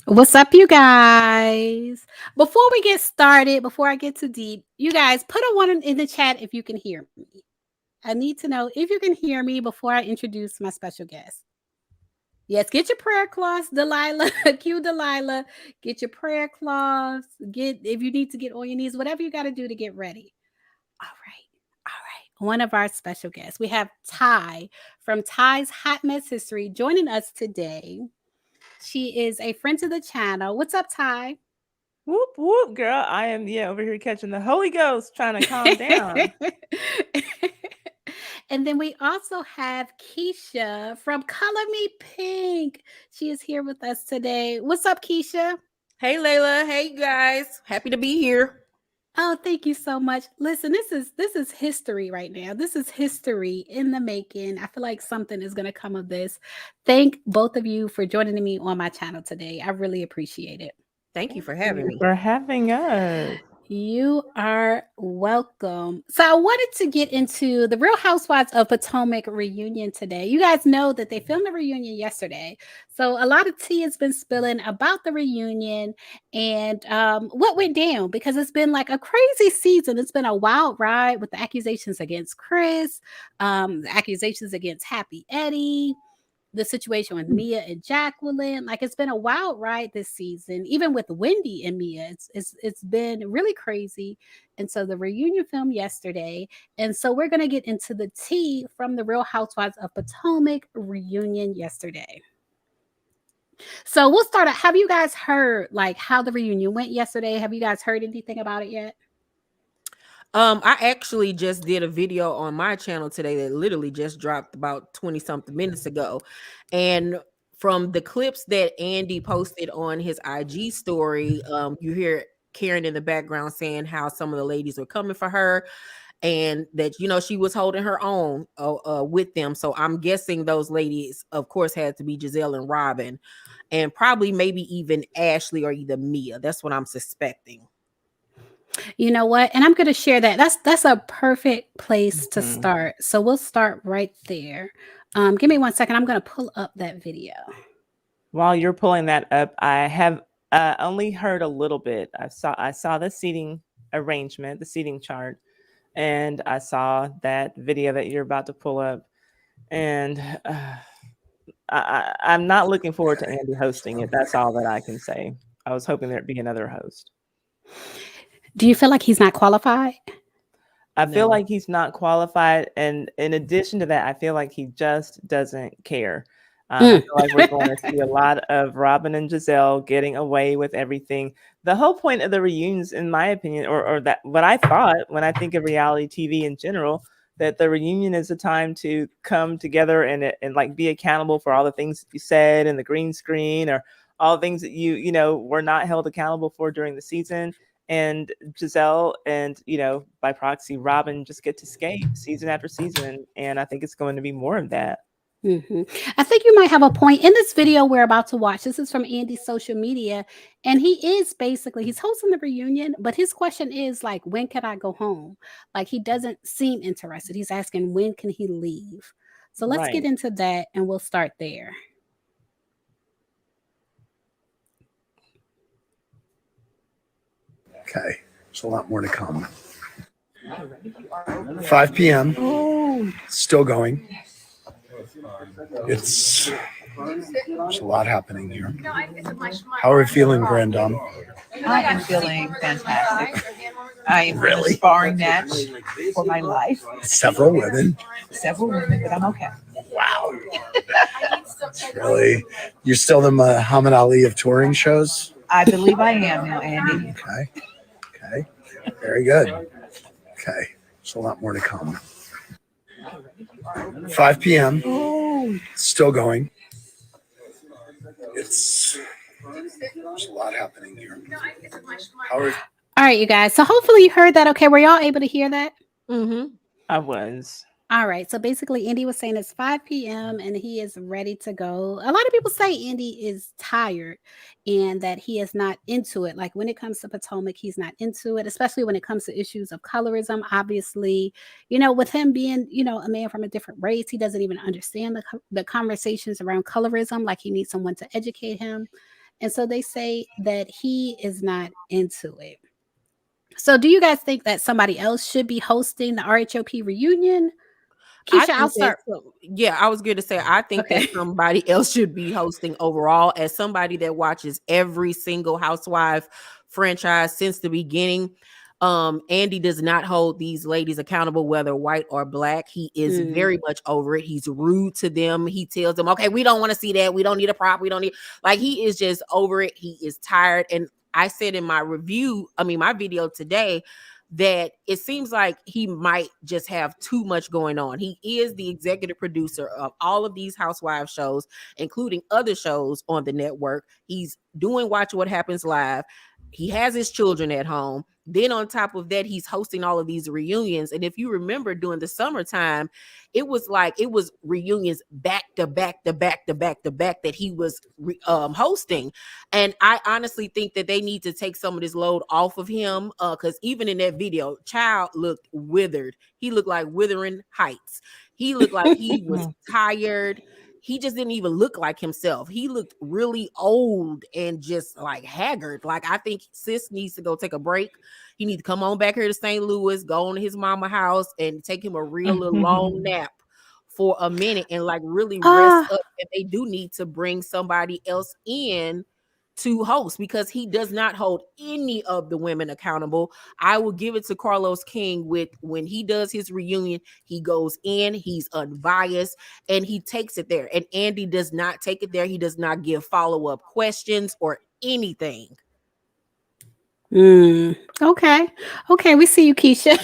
What's up, you guys? Before we get started, before I get too deep, you guys put a one in the chat if you can hear me. I need to know if you can hear me before I introduce my special guest. Yes, get your prayer cloths, Delilah. Cue Delilah. Get your prayer cloths. Get if you need to get on your knees, whatever you got to do to get ready. All right. All right. One of our special guests. We have Ty from Ty's Hot Mess History joining us today. She is a friend to the channel. What's up, Ty? Whoop whoop, girl. I am over here catching the Holy Ghost, trying to calm down. And then we also have Keisha from Color Me Pink. She is here with us today. What's up, Keisha? Hey Layla, hey guys. Happy to be here. Oh, thank you so much. Listen, this is history right now. This is history in the making. I feel like something is going to come of this. Thank both of you for joining me on my channel today. I really appreciate it. Thank you for Thank having you me. for having us. You are welcome. So I wanted to get into the Real Housewives of Potomac reunion today. You guys know that they filmed the reunion yesterday. So a lot of tea has been spilling about the reunion and what went down because it's been like a crazy season. It's been a wild ride with the accusations against Chris, the accusations against Happy Eddie, the situation with Mia and Jacqueline. Like it's been a wild ride this season, even with Wendy and Mia. It's been really crazy. And so the reunion film yesterday. And so we're gonna get into the tea from the Real Housewives of Potomac reunion yesterday. So we'll start out. Have you guys heard like how the reunion went yesterday? Have you guys heard anything about it yet? I actually just did a video on my channel today that literally just dropped about 20 something minutes ago. And from the clips that Andy posted on his IG story, you hear Karen in the background saying how some of the ladies were coming for her and that she was holding her own with them. So I'm guessing those ladies of course had to be Gizelle and Robin and probably maybe even Ashley or either Mia. That's what I'm suspecting. You know what? And I'm going to share that. That's a perfect place to Mhm. start. So we'll start right there. Give me 1 second. I'm going to pull up that video. While you're pulling that up, I have only heard a little bit. I saw the seating arrangement, the seating chart, and I saw that video that you're about to pull up. And I'm not looking forward to Andy hosting it. That's all that I can say. I was hoping there'd be another host. Do you feel like he's not qualified? I feel No. like he's not qualified, and in addition to that, I feel like he just doesn't care. I feel like we're going to see a lot of Robin and Gizelle getting away with everything. The whole point of the reunions, in my opinion, or that what I thought when I think of reality TV in general, that the reunion is a time to come together and like be accountable for all the things that you said in the green screen or all the things that you were not held accountable for during the season. And Gizelle and by proxy Robin just get to skate season after season, and I think it's going to be more of that. I think you might have a point in this video we're about to watch. This is from Andy's social media, and he's hosting the reunion, but his question is like, when can I go home? Like he doesn't seem interested. He's asking when can he leave. So let's get Right. into that, and we'll start there. Okay, there's a lot more to come. 5 p.m. Still going. There's a lot happening here. How are we feeling, Grand Dame? I am feeling fantastic. I am in a Really? sparring match for my life. Several women. Several women, but I'm okay. Wow. Really? You're still the Muhammad Ali of touring shows? I believe I am now, Andy. Okay. Very good. Okay. There's a lot more to come. 5 p.m. Still going. There's a lot happening here. How are All right, you guys. So hopefully you heard that. Okay, were y'all able to hear that? Mm-hmm. I was. All right. So basically, Andy was saying it's 5 p.m. and he is ready to go. A lot of people say Andy is tired and that he is not into it. Like when it comes to Potomac, he's not into it, especially when it comes to issues of colorism. Obviously, with him being, a man from a different race, he doesn't even understand the conversations around colorism. Like he needs someone to educate him. And so they say that he is not into it. So do you guys think that somebody else should be hosting the RHOP reunion? I Keisha, I'll think that start. yeah, I was going to say I think that Okay. somebody else should be hosting overall. As somebody that watches every single Housewife franchise since the beginning, Andy does not hold these ladies accountable, whether white or black. He is very much over it. He's rude to them. He tells them, okay, we don't want to see that. We don't need a prop. We don't need, like, he is just over it. He is tired. And I said in my my video today, that it seems like he might just have too much going on. He is the executive producer of all of these Housewives shows, including other shows on the network. He's doing Watch What Happens Live. He has his children at home. Then on top of that, he's hosting all of these reunions. And if you remember during the summertime, it was reunions back to back to back to back to back that he was hosting. And I honestly think that they need to take some of this load off of him, because even in that video, Child looked withered. He looked like Wuthering Heights. He looked like he was tired. He just didn't even look like himself. He looked really old and just like haggard. Like, I think sis needs to go take a break. He needs to come on back here to St. Louis, go on to his mama house and take him a real little long nap for a minute and like really rest up. And they do need to bring somebody else in to host, because he does not hold any of the women accountable. I will give it to Carlos King with when he does his reunion, he goes in, he's unbiased, and he takes it there. And Andy does not take it there. He does not give follow-up questions or anything. Okay. We see you, Keisha.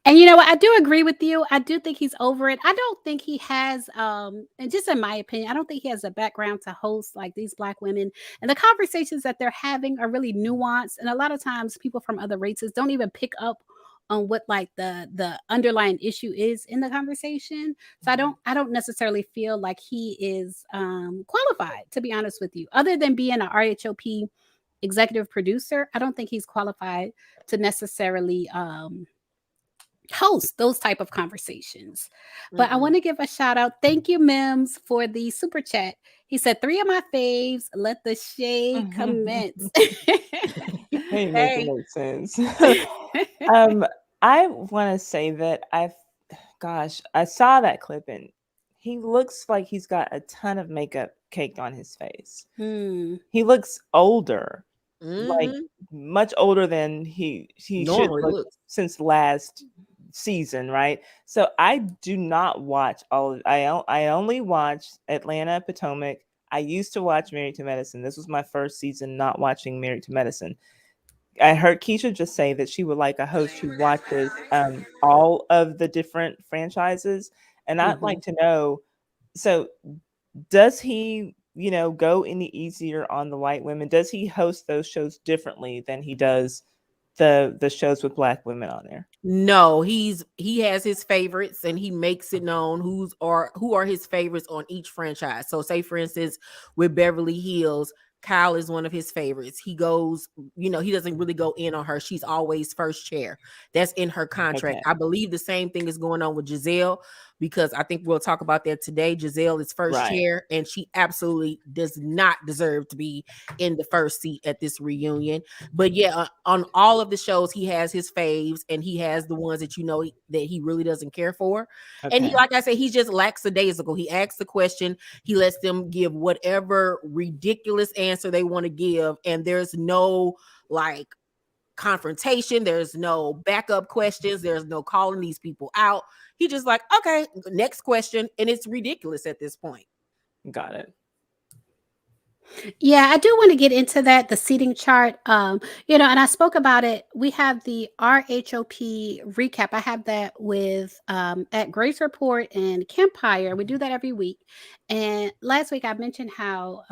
And you know what? I do agree with you. I do think he's over it. I don't think he has, and just in my opinion, I don't think he has a background to host like these Black women. And the conversations that they're having are really nuanced. And a lot of times people from other races don't even pick up on what like the underlying issue is in the conversation. So I don't necessarily feel like he is qualified, to be honest with you. Other than being an RHOP executive producer, I don't think he's qualified to necessarily host those type of conversations. But I want to give a shout out. Thank you, Mims, for the super chat. He said 3 of my faves. Let the shade commence. Hey, make it make sense. I want to say that I saw that clip and he looks like he's got a ton of makeup caked on his face. He looks older, like much older than he should look since last season, right? So I do not watch all of, I only watch Atlanta, Potomac. I used to watch Married to Medicine. This was my first season not watching Married to Medicine. I heard Keisha just say that she would like a host who watches all of the different franchises. And I'd like to know, so does he, go any easier on the white women? Does he host those shows differently than he does the shows with Black women on there? No, he has his favorites and he makes it known who are his favorites on each franchise. So say for instance with Beverly Hills, Kyle is one of his favorites. He goes, he doesn't really go in on her. She's always first chair. That's in her contract. Okay. I believe the same thing is going on with Gizelle, because I think we'll talk about that today. Gizelle is first chair, and she absolutely does not deserve to be in the first seat at this reunion. But yeah, on all of the shows, he has his faves, and he has the ones that that he really doesn't care for. Okay. And he, like I said, he's just lackadaisical. He asks the question, he lets them give whatever ridiculous answer they want to give, and there's no like confrontation, there's no backup questions, there's no calling these people out. He just like, okay, next question, and it's ridiculous at this point. Got it. Yeah, I do want to get into that, the seating chart. And I spoke about it. We have the RHOP recap. I have that with at Grace Report and Campfire. We do that every week. And last week I mentioned how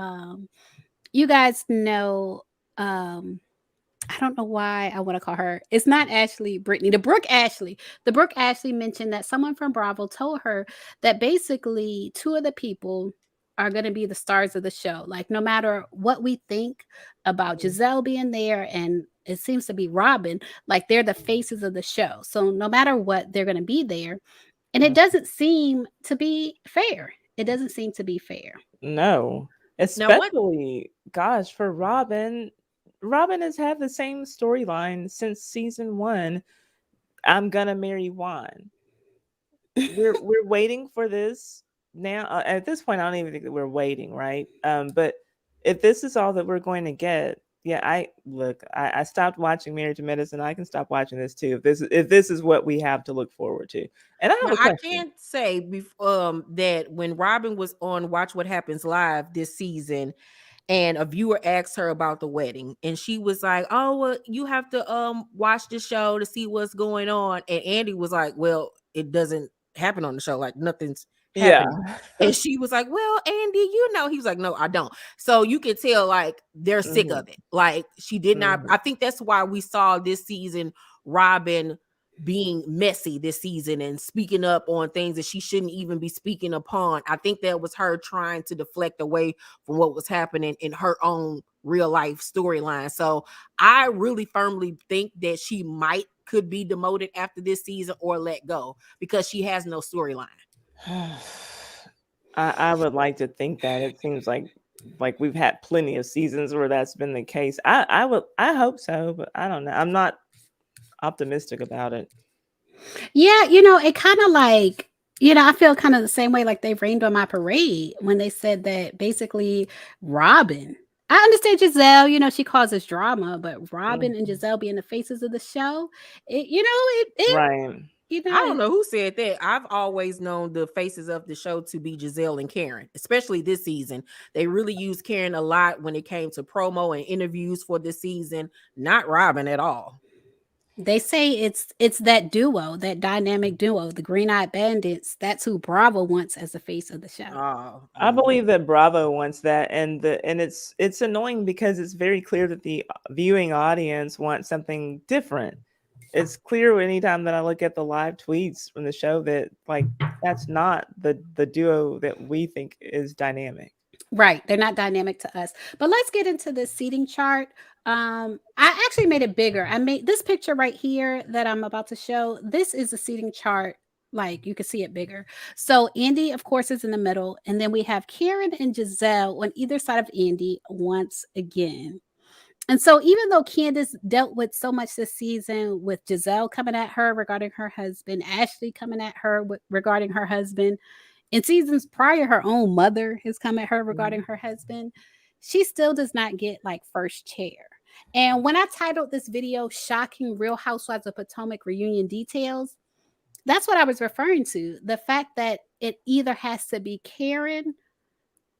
you guys know, I don't know why I want to call her. It's not Ashley Brittany, the Brooke Ashley. The Brooke Ashley mentioned that someone from Bravo told her that basically 2 of the people are going to be the stars of the show. Like, no matter what we think about Gizelle being there, and it seems to be Robin, like they're the faces of the show. So no matter what, they're going to be there. And it doesn't seem to be fair. It doesn't seem to be fair. No, especially, gosh, for Robin. Robin has had the same storyline since season 1. I'm gonna marry Juan. We're waiting for this now. At this point, I don't even think that we're waiting, right? But if this is all that we're going to get, yeah, I stopped watching Married to Medicine. I can stop watching this too if this is what we have to look forward to. And I have Now, a I question. can't say that when Robin was on Watch What Happens Live this season, and a viewer asked her about the wedding, and she was like, "Oh, well, you have to watch the show to see what's going on." And Andy was like, "Well, it doesn't happen on the show. Like nothing's Yeah. happening." And she was like, "Well, Andy, you know." He was like, "No, I don't." So you can tell like they're sick Mhm. of it. Like she did not. Mhm. I think that's why we saw this season Robin being messy this season and speaking up on things that she shouldn't even be speaking upon. I think that was her trying to deflect away from what was happening in her own real life storyline. So I really firmly think that she could be demoted after this season or let go because she has no storyline. I would like to think that. It seems like we've had plenty of seasons where that's been the case. I hope so, but I don't know. I'm not optimistic about it. Yeah, it kind of like, I feel kind of the same way like they rained on my parade when they said that basically Robin. I understand Gizelle, she causes drama, but Robin and Mhm. Gizelle being the faces of the show, it Right. I don't know who said that. I've always known the faces of the show to be Gizelle and Karen, especially this season. They really used Karen a lot when it came to promo and interviews for this season, not Robin at all. They say it's that duo, that dynamic duo, the Green Eyed Bandits. That's who Bravo wants as the face of the show. Oh, I believe that Bravo wants that, and it's annoying because it's very clear that the viewing audience wants something different. It's clear anytime that I look at the live tweets from the show that like that's not the duo that we think is dynamic. Right. They're not dynamic to us. But let's get into the seating chart. I actually made it bigger. I made this picture right here that I'm about to show. This is the seating chart. Like you can see it bigger. So Andy, of course, is in the middle. And then we have Karen and Gizelle on either side of Andy once again. And so even though Candace dealt with so much this season with Gizelle coming at her regarding her husband, Ashley coming at her regarding her husband, in seasons prior, her own mother has come at her regarding her husband. She still does not get like first chair. And when I titled this video, Shocking Real Housewives of Potomac Reunion Details, that's what I was referring to. The fact that it either has to be Karen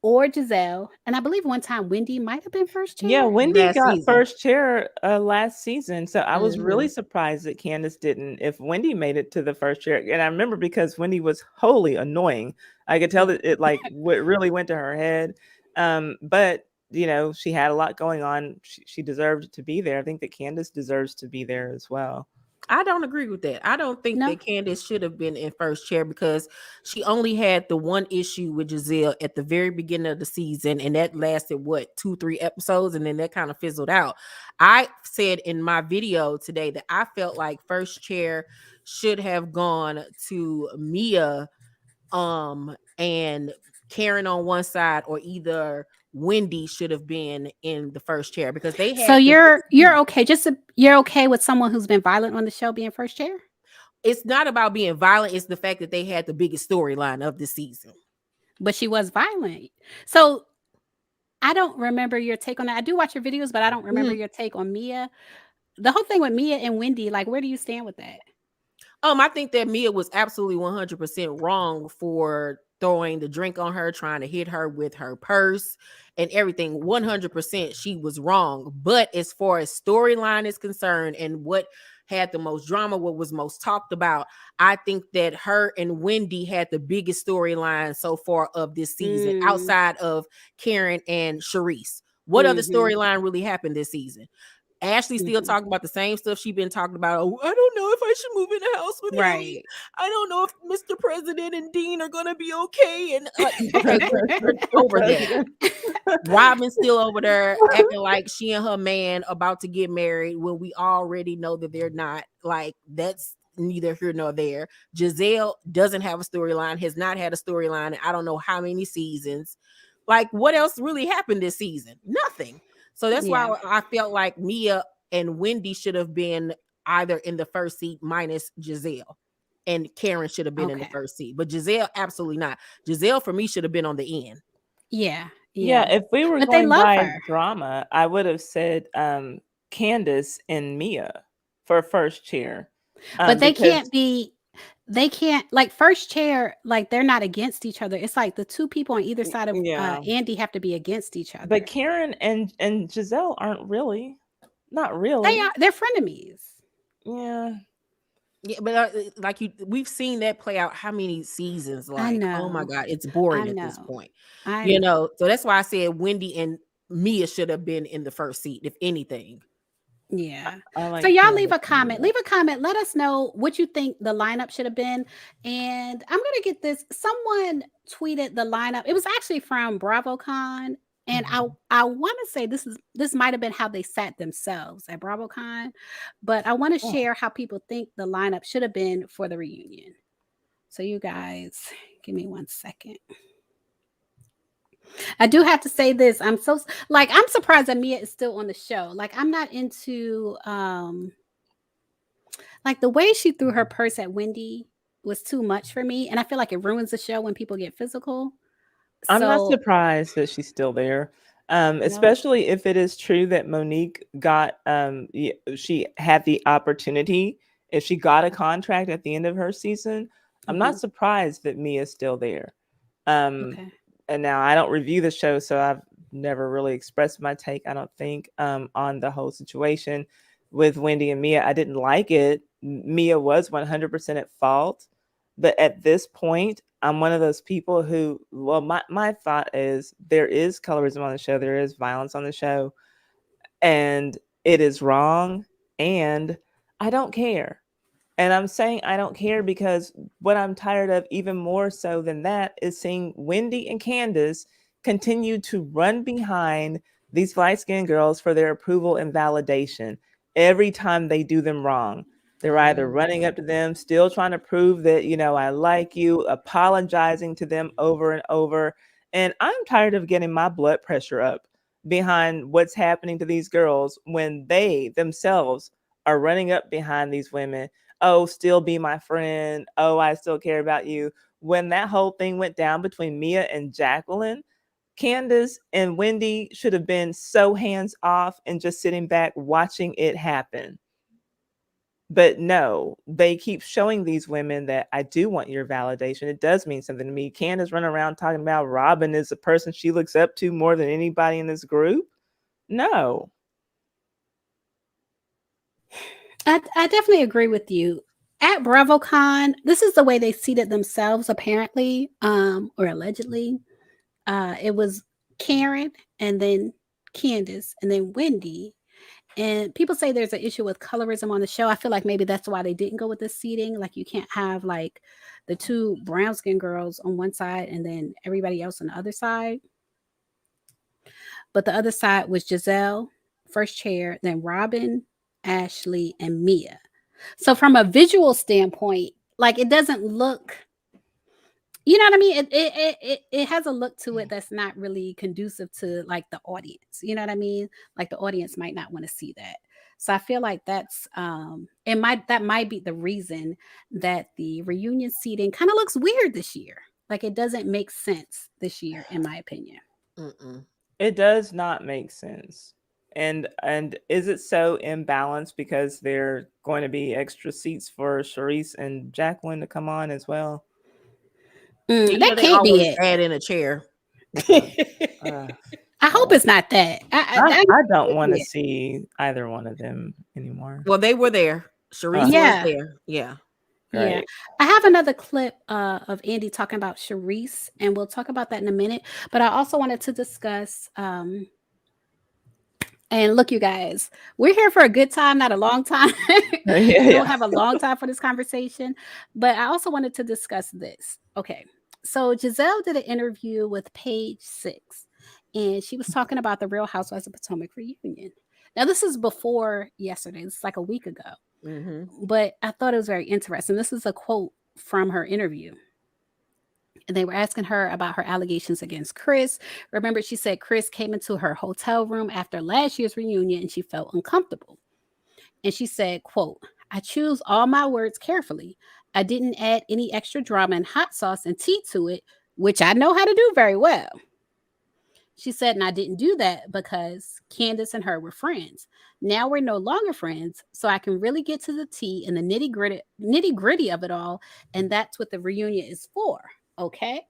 or Gizelle. And I believe one time Wendy might have been first chair. Yeah, Wendy last got season. first chair last season, so I was really Mhm. surprised that Candace didn't. If Wendy made it to the first chair, and I remember because Wendy was wholly annoying, I could tell that it like really went to her head. But she had a lot going on. She deserved to be there. I think that Candace deserves to be there as well. I don't agree with that. I don't think No. that Candace should have been in first chair because she only had the one issue with Gizelle at the very beginning of the season, and that lasted 2-3 episodes, and then that kind of fizzled out. I said in my video today that I felt like first chair should have gone to Mia and Karen on one side, or either Wendy should have been in the first chair because they had. So you're okay. You're okay with someone who's been violent on the show being first chair? It's not about being violent. It's the fact that they had the biggest storyline of the season. But she was violent. So I don't remember your take on that. I do watch your videos, but I don't remember your take on Mia. The whole thing with Mia and Wendy, like, where do you stand with that? I think that Mia was absolutely 100% wrong for throwing the drink on her, trying to hit her with her purse and everything. 100% she was wrong. But as far as storyline is concerned and what had the most drama, what was most talked about, I think that her and Wendy had the biggest storyline so far of this season, outside of Karen and Charisse. What other storyline really happened this season? Ashley still talking about the same stuff she's been talking about. Oh, I don't know if I should move in a house with him. I don't know if Mr. President and Dean are gonna be okay. And okay, we're over there. Robin's still over there acting like she and her man about to get married when we already know that they're not. Like, that's neither here nor there. Gizelle doesn't have a storyline, has not had a storyline in I don't know how many seasons. Like, what else really happened this season? Nothing. So that's why I felt like Mia and Wendy should have been either in the first seat minus Gizelle, and Karen should have been in the first seat, but Gizelle absolutely not. Gizelle for me should have been on the end. Yeah. If we were But they going love by her. drama, I would have said Candace and Mia for first chair. But they because can't be, they can't, like, first chair, like, they're not against each other. It's like the two people on either side of Andy have to be against each other. But Karen and Gizelle aren't really. Not really. They're frenemies. Yeah. Yeah, but like we've seen that play out how many seasons? Like, oh my know. God, it's boring I at this know. point. I You know, so that's why I said Wendy and Mia should have been in the first seat, if anything. Yeah. I like So y'all Candace leave a and comment. Mia. Leave a comment. Let us know what you think the lineup should have been. And I'm gonna get this. Someone tweeted the lineup. It was actually from BravoCon. And I want to say this might have been how they sat themselves at BravoCon, but I want to share how people think the lineup should have been for the reunion. So you guys, give me 1 second. I do have to say this. I'm surprised that Mia is still on the show. Like, I'm not into like the way she threw her purse at Wendy was too much for me. And I feel like it ruins the show when people get physical. I'm not So surprised that she's still there. Especially if it is true that Monique got she had the opportunity. If she got a contract at the end of her season, I'm not surprised that Mia's still there. And now I don't review the show, so I've never really expressed my take, I don't think, on the whole situation with Wendy and Mia. I didn't like it. Mia was 100% at fault. But at this point, I'm one of those people who, well, my thought is there is colorism on the show. There is violence on the show. And it is wrong. And I don't care. And I'm saying I don't care because what I'm tired of even more so than that is seeing Wendy and Candace continue to run behind these light-skinned girls for their approval and validation every time they do them wrong. They're either running up to them, still trying to prove that, I like you, apologizing to them over and over. And I'm tired of getting my blood pressure up behind what's happening to these girls when they themselves are running up behind these women. Oh, still be my friend. Oh, I still care about you. When that whole thing went down between Mia and Jacqueline, Candace and Wendy should have been so hands off and just sitting back watching it happen. But no, they keep showing these women that I do want your validation. It does mean something to me. Candace running around talking about Robin is the person she looks up to more than anybody in this group. No. I definitely agree with you. At BravoCon, this is the way they seated themselves, apparently, or allegedly. It was Karen and then Candace and then Wendy. And people say there's an issue with colorism on the show. I feel like maybe that's why they didn't go with this seating. Like, you can't have like the two brown skin girls on one side and then everybody else on the other side. But the other side was Gizelle, first chair, then Robin, Ashley, and Mia. So from a visual standpoint, like, it doesn't look, you know what I mean? It has a look to it that's not really conducive to like the audience. You know what I mean? Like, the audience might not want to see that. So I feel like that's that might be the reason that the reunion seating kind of looks weird this year. Like, it doesn't make sense this year, in my opinion. It does not make sense. And is it so imbalanced because there are going to be extra seats for Charisse and Jacqueline to come on as well? That can't be it. Add in a chair. I hope it's not that. I don't want to see either one of them anymore. Well, they were there. Charisse was there. Yeah. Right. Yeah. I have another clip of Andy talking about Charisse, and we'll talk about that in a minute. But I also wanted to discuss and look, you guys, we're here for a good time, not a long time. We don't have a long time for this conversation. But I also wanted to discuss this. Okay. So Gizelle did an interview with Page 6, and she was talking about the Real Housewives of Potomac reunion. Now, this is before yesterday. This is like a week ago. But I thought it was very interesting. This is a quote from her interview. And they were asking her about her allegations against Chris. Remember, she said Chris came into her hotel room after last year's reunion and she felt uncomfortable. And she said, quote, "I choose all my words carefully. I didn't add any extra drama and hot sauce and tea to it, which I know how to do very well." She said, and I didn't do that because Candace and her were friends. Now we're no longer friends, so I can really get to the tea and the nitty gritty of it all. And that's what the reunion is for. Okay.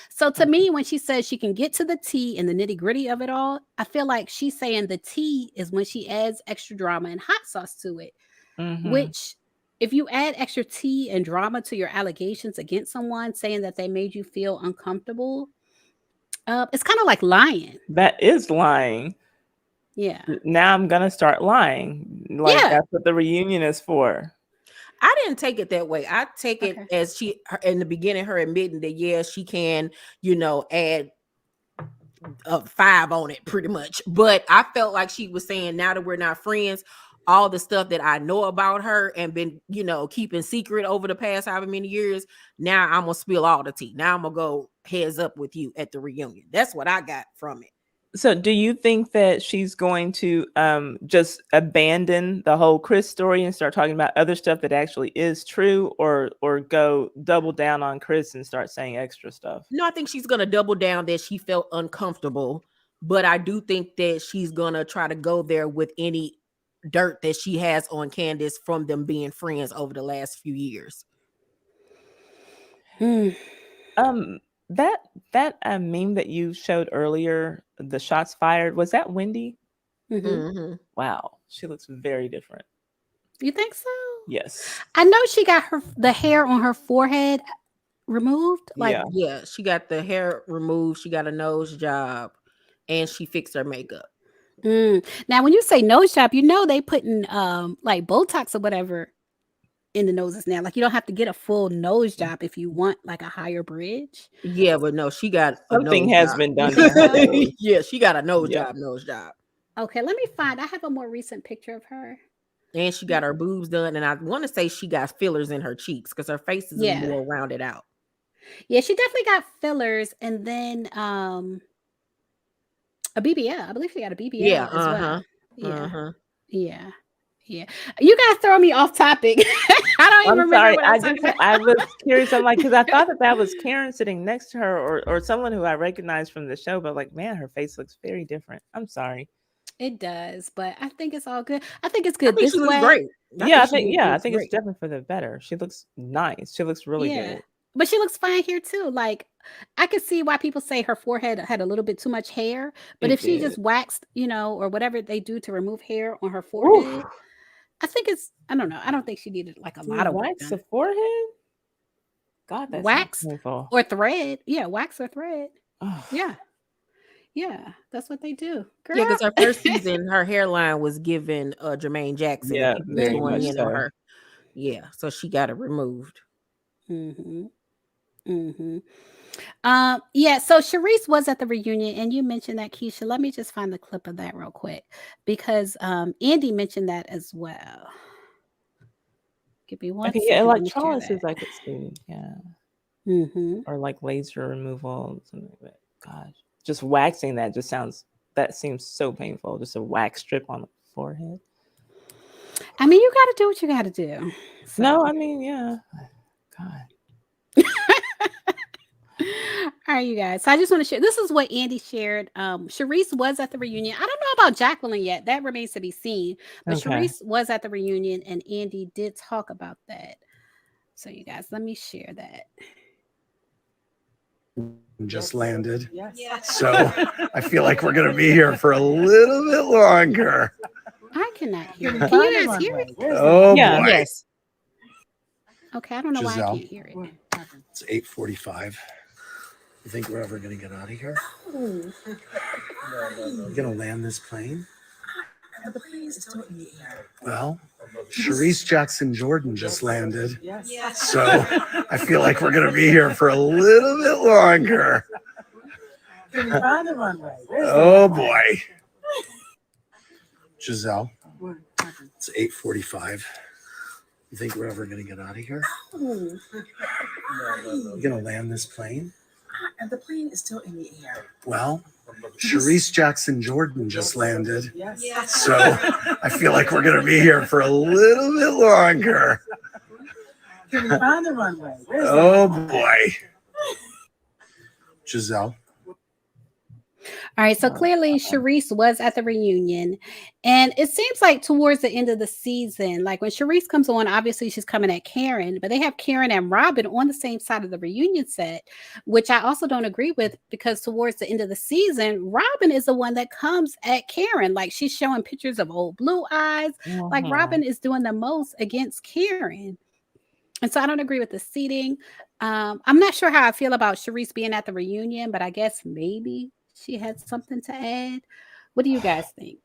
So to me, when she says she can get to the tea and the nitty gritty of it all, I feel like she's saying the tea is when she adds extra drama and hot sauce to it, which if you add extra tea and drama to your allegations against someone saying that they made you feel uncomfortable, it's kind of like lying. That is lying. Yeah. Now I'm going to start lying. Like that's what the reunion is for. I didn't take it that way. I take it as in the beginning, her admitting that, she can, add 5 on it pretty much. But I felt like she was saying, now that we're not friends, all the stuff that I know about her and been, keeping secret over the past however many years, now I'm going to spill all the tea. Now I'm going to go heads up with you at the reunion. That's what I got from it. So do you think that she's going to just abandon the whole Chris story and start talking about other stuff that actually is true, or go double down on Chris and start saying extra stuff? No, I think she's going to double down that she felt uncomfortable, but I do think that she's going to try to go there with any dirt that she has on Candace from them being friends over the last few years. That meme that you showed earlier, the shots fired, was that Wendy? Wow, she looks very different. You think so? Yes. I know she got the hair on her forehead removed. Yeah, she got the hair removed. She got a nose job, and she fixed her makeup. Now, when you say nose job, they putting like Botox or whatever in the noses now. Like you don't have to get a full nose job if you want like a higher bridge. Yeah, but no, she got something has been done. Yeah, she got a nose job. Okay, let me find. I have a more recent picture of her. And she got her boobs done, and I want to say she got fillers in her cheeks because her face is more rounded out. Yeah, she definitely got fillers, and then a BBL. I believe she got a BBL as well. Yeah. You guys throw me off topic. I don't even remember. Sorry. I was curious. I'm like, because I thought that was Karen sitting next to her, or someone who I recognized from the show, but like, man, her face looks very different. I'm sorry. It does, but I think it's all good. I think it's good. This way, great. I think it's definitely for the better. She looks nice. She looks really good. But she looks fine here too. Like I could see why people say her forehead had a little bit too much hair, but if she just waxed, or whatever they do to remove hair on her forehead, I think I don't know. I don't think she needed like a lot of wax the forehead. God, that's wax painful. Or thread. Yeah, wax or thread. Oh. Yeah, that's what they do. Girl. Yeah, because her first season, her hairline was given Jermaine Jackson. Yeah, very much so. On her. Yeah, so she got it removed. Yeah, so Charisse was at the reunion, and you mentioned that, Keisha. Let me just find the clip of that real quick, because Andy mentioned that as well. Give me one second. Yeah, like Charisse, I could see. Yeah. Or like laser removal, something like that. Gosh. Just waxing that seems so painful. Just a wax strip on the forehead. I mean, you got to do what you got to do. So. No, I mean, yeah. God. All right, you guys. So I just want to share. This is what Andy shared. Charisse was at the reunion. I don't know about Jacqueline yet. That remains to be seen. But Charisse was at the reunion, and Andy did talk about that. So you guys, let me share that. Just landed. Yes. So I feel like we're going to be here for a little bit longer. I cannot hear it. Can you guys hear it? Oh, yeah, boy. Yes. Okay, I don't know why I can't hear it. It's 8:45. You think we're ever going to get out of here? We're going to land this plane? Well, Charisse Jackson Jordan just landed. So I feel like we're going to be here for a little bit longer. Oh, boy. Gizelle, It's 8:45. You think we're ever gonna get out of here? Oh, You gonna land this plane? and the plane is still in the air. Well, Charisse Jackson Jordan just landed. Yes. So I feel like we're gonna be here for a little bit longer. Can we find the runway? Where's Oh boy. Gizelle. All right, so clearly Charisse was at the reunion, and it seems like towards the end of the season, like when Charisse comes on, obviously she's coming at Karen, but they have Karen and Robin on the same side of the reunion set, which I also don't agree with because towards the end of the season, Robin is the one that comes at Karen, like she's showing pictures of old blue eyes, like Robin is doing the most against Karen. And so I don't agree with the seating. I'm not sure how I feel about Charisse being at the reunion, but I guess maybe she had something to add. What do you guys think?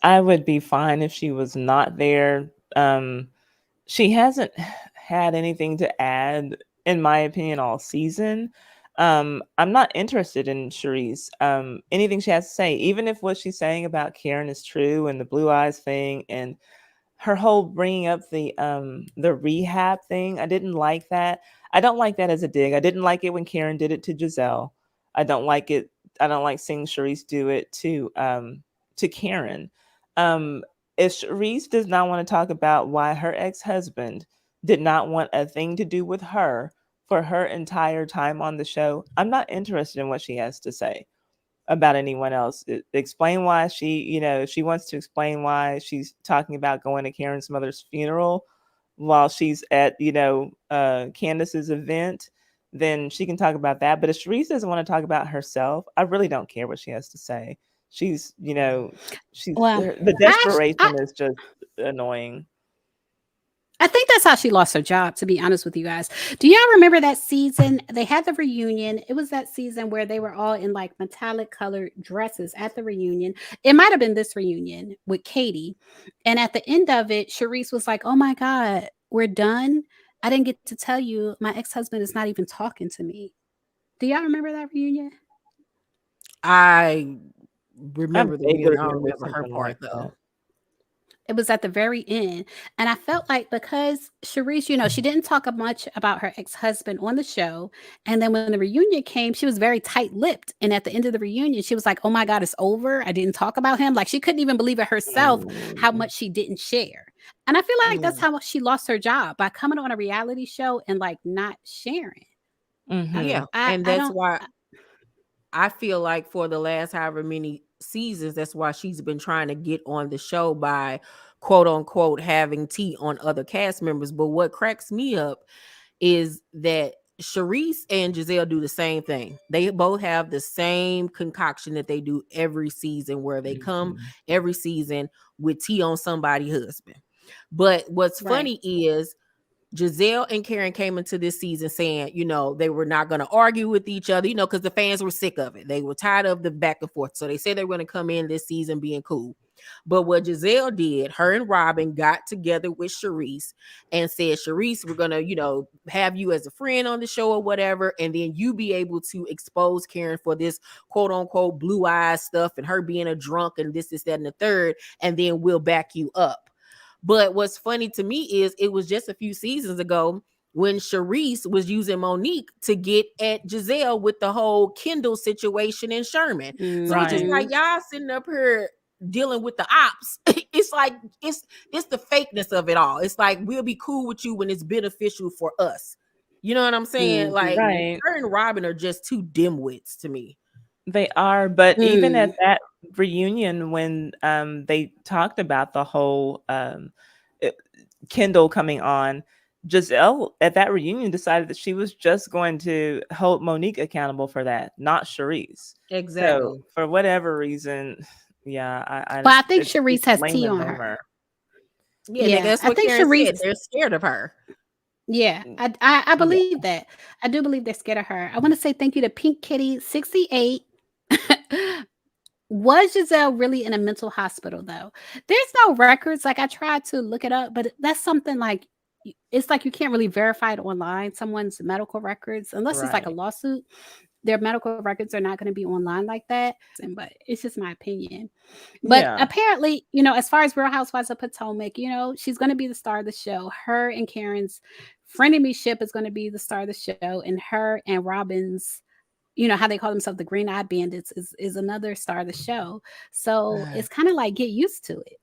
I would be fine if she was not there. She hasn't had anything to add, in my opinion, all season. I'm not interested in Charisse. Anything she has to say, even if what she's saying about Karen is true and the blue eyes thing and her whole bringing up the rehab thing, I didn't like that. I don't like that as a dig. I didn't like it when Karen did it to Gizelle. I don't like it. I don't like seeing Charisse do it to Karen. If Charisse does not want to talk about why her ex-husband did not want a thing to do with her for her entire time on the show, I'm not interested in what she has to say about anyone else. Explain why she wants to explain why she's talking about going to Karen's mother's funeral while she's at, Candace's event, then she can talk about that. But if Charisse doesn't want to talk about herself, I really don't care what she has to say. She's, Well, the desperation is just annoying. I think that's how she lost her job, to be honest with you guys. Do y'all remember that season? They had the reunion. It was that season where they were all in like metallic colored dresses at the reunion. It might have been this reunion with Katie. And at the end of it, Charisse was like, oh my God, we're done. I didn't get to tell you my ex-husband is not even talking to me. Do y'all remember that reunion? I remember the vaguely reunion. I don't remember remember her something part like though. that. It was at the very end. And I felt like because Charisse, she didn't talk much about her ex-husband on the show. And then when the reunion came, she was very tight-lipped. And at the end of the reunion, she was like, oh my God, it's over. I didn't talk about him. Like she couldn't even believe it herself how much she didn't share. And I feel like that's how she lost her job, by coming on a reality show and like not sharing. Yeah. And that's why I feel like for the last however many seasons, that's why she's been trying to get on the show by quote unquote having tea on other cast members. But what cracks me up is that Charisse and Gizelle do the same thing. They both have the same concoction that they do every season, where they come every season with tea on somebody's husband. But what's funny is Gizelle and Karen came into this season saying, they were not going to argue with each other, because the fans were sick of it. They were tired of the back and forth. So they said they were going to come in this season being cool. But what Gizelle did, her and Robin got together with Charisse and said, Charisse, we're going to, have you as a friend on the show or whatever. And then you be able to expose Karen for this quote unquote blue eyes stuff and her being a drunk and this, that, and the third. And then we'll back you up. But what's funny to me is it was just a few seasons ago when Charisse was using Monique to get at Gizelle with the whole Kendall situation in Sherman. So it's just like y'all sitting up here dealing with the ops. It's like it's the fakeness of it all. It's like we'll be cool with you when it's beneficial for us. You know what I'm saying? Like her and Robin are just two dimwits to me. They are, but even at that reunion when they talked about the whole Kendall coming on, Gizelle at that reunion decided that she was just going to hold Monique accountable for that, not Charisse. Exactly. So for whatever reason, I think Charisse has tea on her. Yeah, that's what Karen said. They're scared of her. Yeah, I believe that. I do believe they're scared of her. I want to say thank you to Pink Kitty 68. Was Gizelle really in a mental hospital though? There's no records. Like I tried to look it up, but that's something like it's like you can't really verify it online, someone's medical records, unless it's like a lawsuit. their medical records are not going to be online like that. But it's just my opinion. But apparently, as far as Real Housewives of Potomac, she's going to be the star of the show. Her and Karen's frenemy ship is going to be the star of the show, and her and Robin's, how they call themselves the Green Eye Bandits is another star of the show. So it's kind of like, get used to it.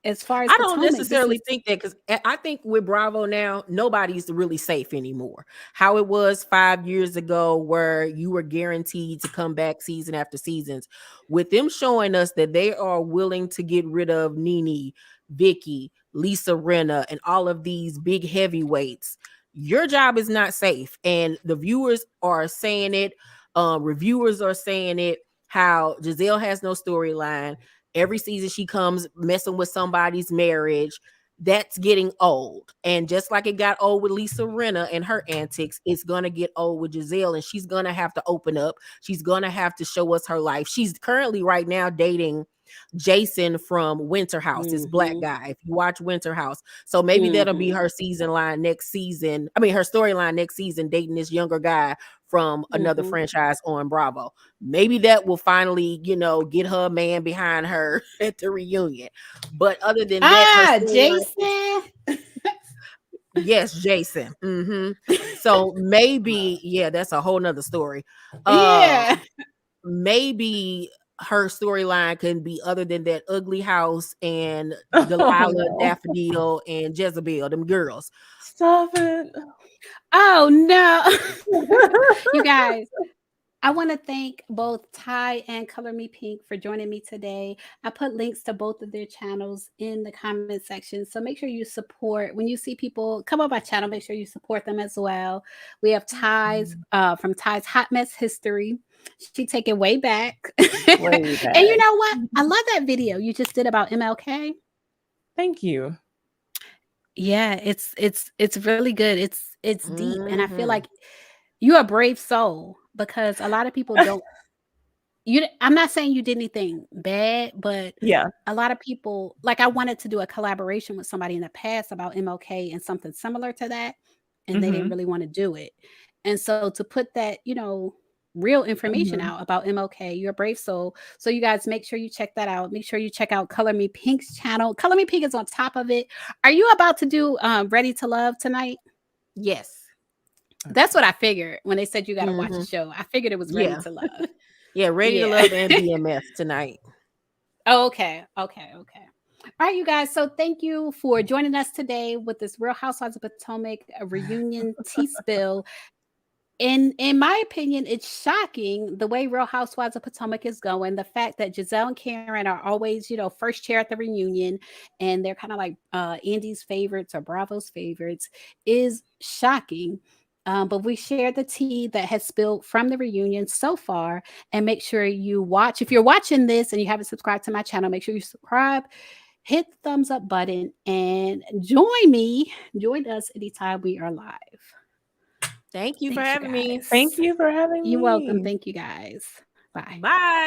As far as I don't necessarily think that, because I think with Bravo now, nobody's really safe anymore. How it was 5 years ago, where you were guaranteed to come back season after seasons, with them showing us that they are willing to get rid of Nene, Vicky, Lisa Rinna, and all of these big heavyweights. Your job is not safe, and the viewers are saying it. Reviewers are saying it. How Gizelle has no storyline. Every season she comes messing with somebody's marriage. That's getting old. And just like it got old with Lisa Rinna and her antics, it's going to get old with Gizelle, and she's going to have to open up. She's going to have to show us her life. She's currently right now dating Jason from Winter House, this black guy, if you watch Winter House. So maybe that'll be her storyline next season, dating this younger guy from another franchise on Bravo. Maybe that will finally, get her man behind her at the reunion. But other than that, Jason. Yes, Jason. So maybe, that's a whole nother story. Maybe her storyline can be other than that ugly house and Delilah, Daffodil, and Jezebel, them girls. Stop it. Oh no. You guys, I want to thank both Ty and Color Me Pink for joining me today. I put links to both of their channels in the comment section. So make sure you support. When you see people come on my channel, make sure you support them as well. We have Ty's from Ty's Hot Mess History. She take it way back. Way back. And you know what? I love that video you just did about MLK. Thank you. Yeah, it's really good. It's deep, and I feel like you're a brave soul, because a lot of people don't. I'm not saying you did anything bad, but a lot of people, like, I wanted to do a collaboration with somebody in the past about MLK and something similar to that, and they didn't really want to do it. And so to put that, real information out about MLK, you're a brave soul. So you guys, make sure you check that out. Make sure you check out Color Me Pink's channel. Color Me Pink is on top of it. Are you about to do Ready to Love tonight? Yes. That's what I figured when they said you got to watch the show. I figured it was Ready to Love. Ready to Love and BMF tonight. Oh, okay. All right, you guys. So thank you for joining us today with this Real Housewives of Potomac reunion tea spill. In my opinion, it's shocking the way Real Housewives of Potomac is going. The fact that Gizelle and Karen are always, first chair at the reunion, and they're kind of like Andy's favorites or Bravo's favorites, is shocking. But we shared the tea that has spilled from the reunion so far. And make sure you watch. If you're watching this and you haven't subscribed to my channel, make sure you subscribe, hit the thumbs up button, and join us anytime we are live. Thank you for having me. Thank you for having me. You're welcome. Thank you, guys. Bye. Bye.